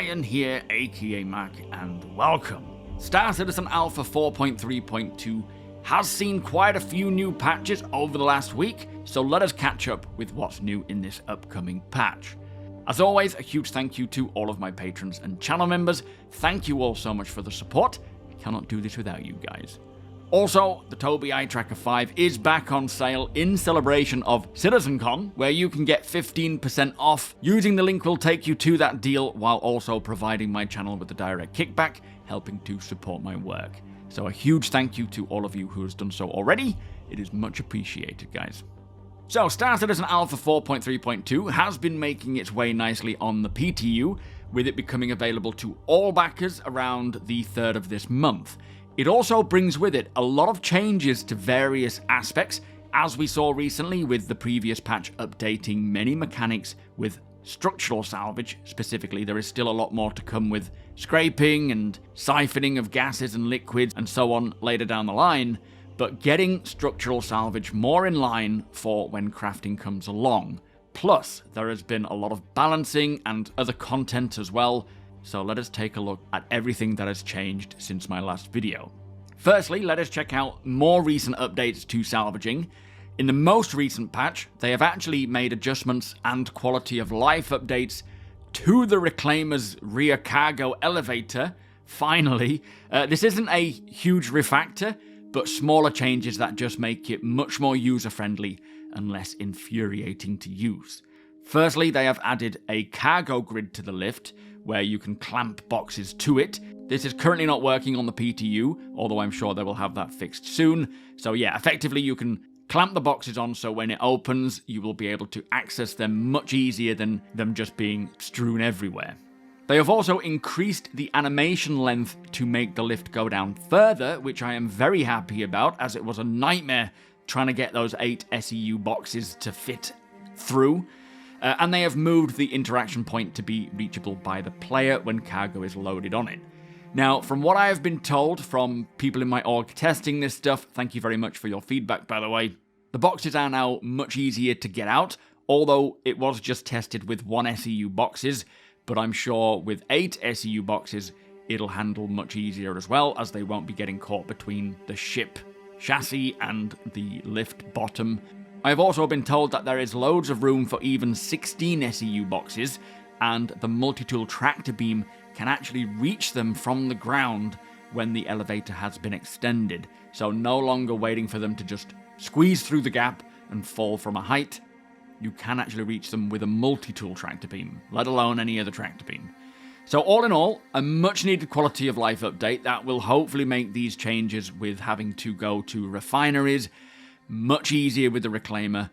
Ryan here, aka Mac, and welcome. Star Citizen Alpha 4.3.2 has seen quite a few new patches over the last week, so let us catch up with what's new in this upcoming patch. As always, a huge thank you to all of my patrons and channel members. Thank you all so much for the support. I cannot do this without you guys. Also, the TOBII Eye Tracker 5 is back on sale in celebration of CitizenCon, where you can get 15% off. Using the link will take you to that deal while also providing my channel with a direct kickback, helping to support my work. So a huge thank you to all of you who has done so already. It is much appreciated, guys. So, Star Citizen Alpha 4.3.2 has been making its way nicely on the PTU, with it becoming available to all backers around the 3rd of this month. It also brings with it a lot of changes to various aspects, as we saw recently with the previous patch updating many mechanics with structural salvage. Specifically, there is still a lot more to come with scraping and siphoning of gases and liquids and so on later down the line, but getting structural salvage more in line for when crafting comes along. Plus, there has been a lot of balancing and other content as well, so let us take a look at everything that has changed since my last video. Firstly, let us check out more recent updates to salvaging. In the most recent patch, they have actually made adjustments and quality of life updates to the Reclaimer's rear cargo elevator. Finally, this isn't a huge refactor, but smaller changes that just make it much more user-friendly and less infuriating to use. Firstly, they have added a cargo grid to the lift, where you can clamp boxes to it. This is currently not working on the PTU, although I'm sure they will have that fixed soon. So yeah, effectively you can clamp the boxes on, so when it opens, you will be able to access them much easier than them just being strewn everywhere. They have also increased the animation length to make the lift go down further, which I am very happy about, as it was a nightmare trying to get those 8 SEU boxes to fit through. And they have moved the interaction point to be reachable by the player when cargo is loaded on it. Now, from what I have been told from people in my org testing this stuff, thank you very much for your feedback, by the way, the boxes are now much easier to get out, although it was just tested with 1 SEU boxes, but I'm sure with 8 SEU boxes, it'll handle much easier as well, as they won't be getting caught between the ship chassis and the lift bottom. I have also been told that there is loads of room for even 16 SEU boxes, and the multi-tool tractor beam can actually reach them from the ground when the elevator has been extended, so no longer waiting for them to just squeeze through the gap and fall from a height. You can actually reach them with a multi-tool tractor beam, let alone any other tractor beam. So all in all, a much needed quality of life update that will hopefully make these changes with having to go to refineries much easier with the Reclaimer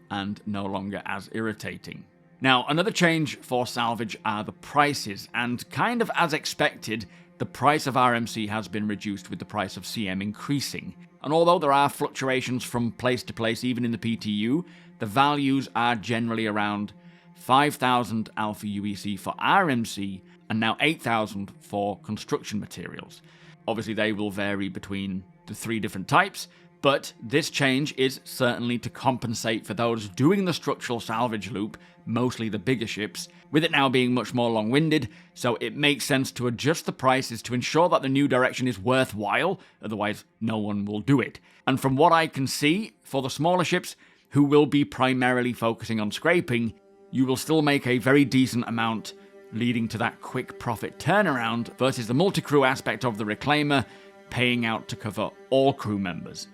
and no longer as irritating. Now, another change for salvage are the prices, and kind of as expected, the price of RMC has been reduced with the price of CM increasing. And although there are fluctuations from place to place, even in the PTU, the values are generally around 5,000 Alpha UEC for RMC, and now 8,000 for construction materials. Obviously, they will vary between the 3 different types, but this change is certainly to compensate for those doing the structural salvage loop, mostly the bigger ships, with it now being much more long-winded, so it makes sense to adjust the prices to ensure that the new direction is worthwhile, otherwise no one will do it. And from what I can see, for the smaller ships, who will be primarily focusing on scraping, you will still make a very decent amount, leading to that quick profit turnaround, versus the multi-crew aspect of the Reclaimer, paying out to cover all crew members.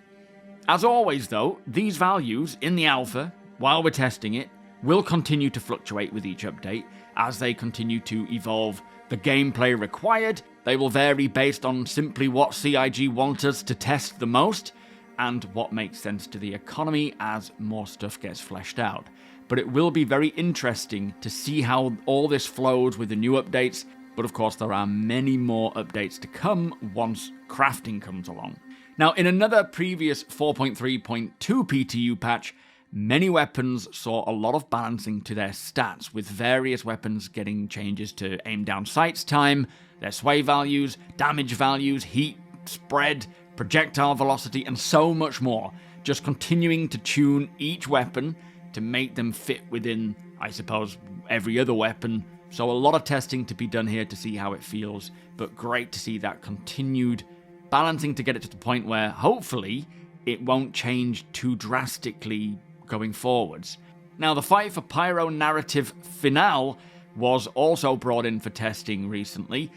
As always though, these values in the alpha, while we're testing it, will continue to fluctuate with each update as they continue to evolve the gameplay required. They will vary based on simply what CIG want us to test the most and what makes sense to the economy as more stuff gets fleshed out. But it will be very interesting to see how all this flows with the new updates, but of course there are many more updates to come once crafting comes along. Now, in another previous 4.3.2 PTU patch, many weapons saw a lot of balancing to their stats, with various weapons getting changes to aim down sights time, their sway values, damage values, heat spread, projectile velocity, and so much more, just continuing to tune each weapon to make them fit within, I suppose, every other weapon So a lot of testing to be done here to see how it feels, but great to see that continued balancing to get it to the point where hopefully it won't change too drastically going forwards. Now, the Fight for Pyro narrative finale was also brought in for testing recently,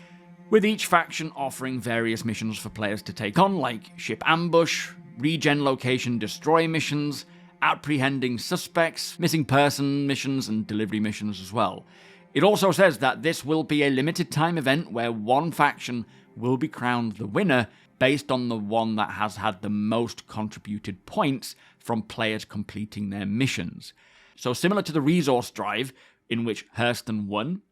with each faction offering various missions for players to take on, like ship ambush, regen location destroy missions, apprehending suspects, missing person missions, and delivery missions as well. It also says that this will be a limited time event where one faction will be crowned the winner based on the one that has had the most contributed points from players completing their missions. So similar to the resource drive, in which Hurston won,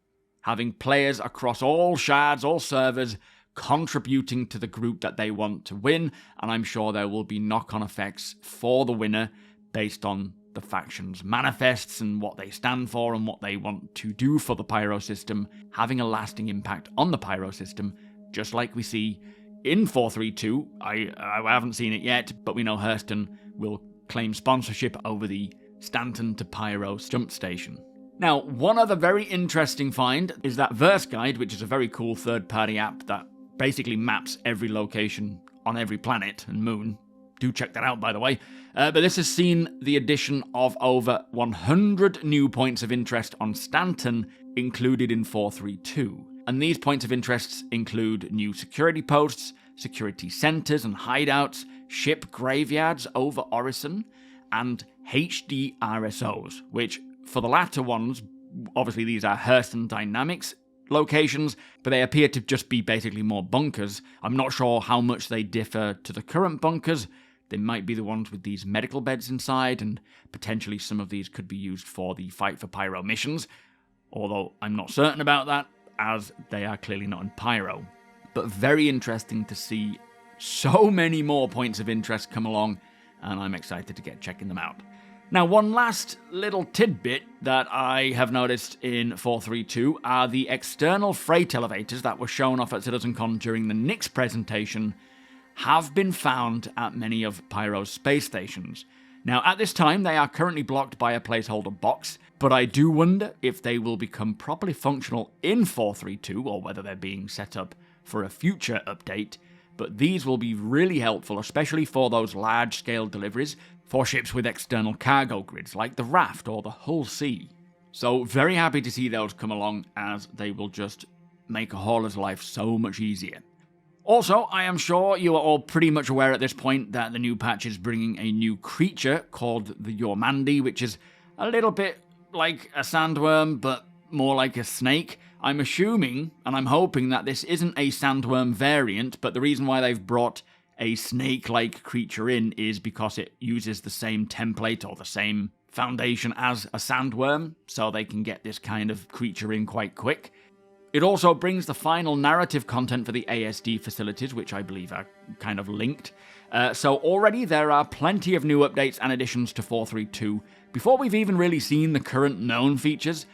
having players across all shards, all servers, contributing to the group that they want to win, and I'm sure there will be knock-on effects for the winner based on the faction's manifests and what they stand for and what they want to do for the Pyro system, having a lasting impact on the Pyro system, just like we see in 432. I haven't seen it yet, but we know Hurston will claim sponsorship over the Stanton to Pyro stump station. Now, one other very interesting find is that Verse Guide, which is a very cool third-party app that basically maps every location on every planet and moon. Do check that out, by the way. But this has seen the addition of over 100 new points of interest on Stanton included in 432. And these points of interest include new security posts, security centers and hideouts, ship graveyards over Orison, and HD RSOs, which for the latter ones, obviously these are Hurston Dynamics locations, but they appear to just be basically more bunkers. I'm not sure how much they differ to the current bunkers. They might be the ones with these medical beds inside, and potentially some of these could be used for the Fight for Pyro missions, although I'm not certain about that, as they are clearly not in Pyro. But very interesting to see so many more points of interest come along, and I'm excited to get checking them out. Now, one last little tidbit that I have noticed in 432 are the external freight elevators that were shown off at CitizenCon during the Nix presentation have been found at many of Pyro's space stations. Now, at this time, they are currently blocked by a placeholder box, but I do wonder if they will become properly functional in 432, or whether they're being set up for a future update. But these will be really helpful, especially for those large-scale deliveries for ships with external cargo grids, like the Raft or the Hull C. So very happy to see those come along, as they will just make a hauler's life so much easier. Also, I am sure you are all pretty much aware at this point that the new patch is bringing a new creature called the Yormandi, which is a little bit like a sandworm, but more like a snake. I'm assuming, and I'm hoping, that this isn't a sandworm variant, but the reason why they've brought a snake-like creature in is because it uses the same template or the same foundation as a sandworm, so they can get this kind of creature in quite quick. It also brings the final narrative content for the ASD facilities, which I believe are kind of linked. So already there are plenty of new updates and additions to 432 before we've even really seen the current known features,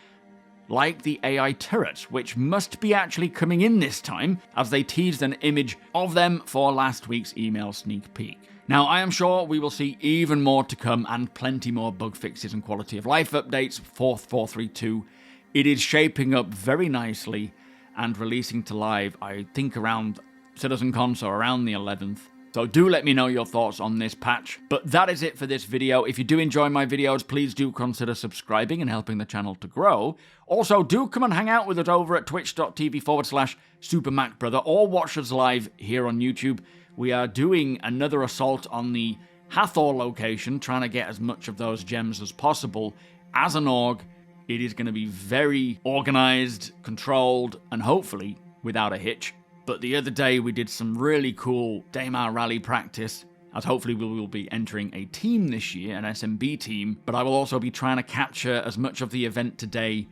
like the AI turrets, which must be actually coming in this time, as they teased an image of them for last week's email sneak peek. Now, I am sure we will see even more to come, and plenty more bug fixes and quality of life updates for 432. It is shaping up very nicely and releasing to live, I think, around CitizenCon, so around the 11th. So do let me know your thoughts on this patch. But that is it for this video. If you do enjoy my videos, please do consider subscribing and helping the channel to grow. Also, do come and hang out with us over at twitch.tv/SuperMacBrother, or watch us live here on YouTube. We are doing another assault on the Hathor location, trying to get as much of those gems as possible. As an org, it is going to be very organized, controlled, and hopefully without a hitch. But the other day we did some really cool Daymar rally practice, as hopefully we will be entering a team this year, an SMB team, but I will also be trying to capture as much of the event today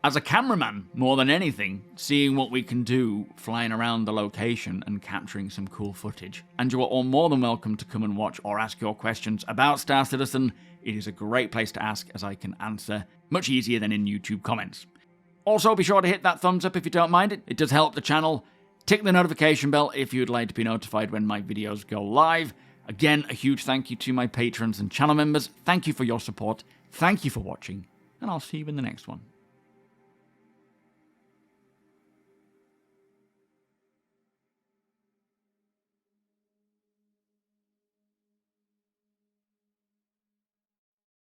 as a cameraman, more than anything, seeing what we can do flying around the location and capturing some cool footage. And you are all more than welcome to come and watch or ask your questions about Star Citizen. It is a great place to ask, as I can answer much easier than in YouTube comments. Also, be sure to hit that thumbs up if you don't mind it. It does help the channel. Tick the notification bell if you'd like to be notified when my videos go live. Again, a huge thank you to my patrons and channel members. Thank you for your support. Thank you for watching, and I'll see you in the next one.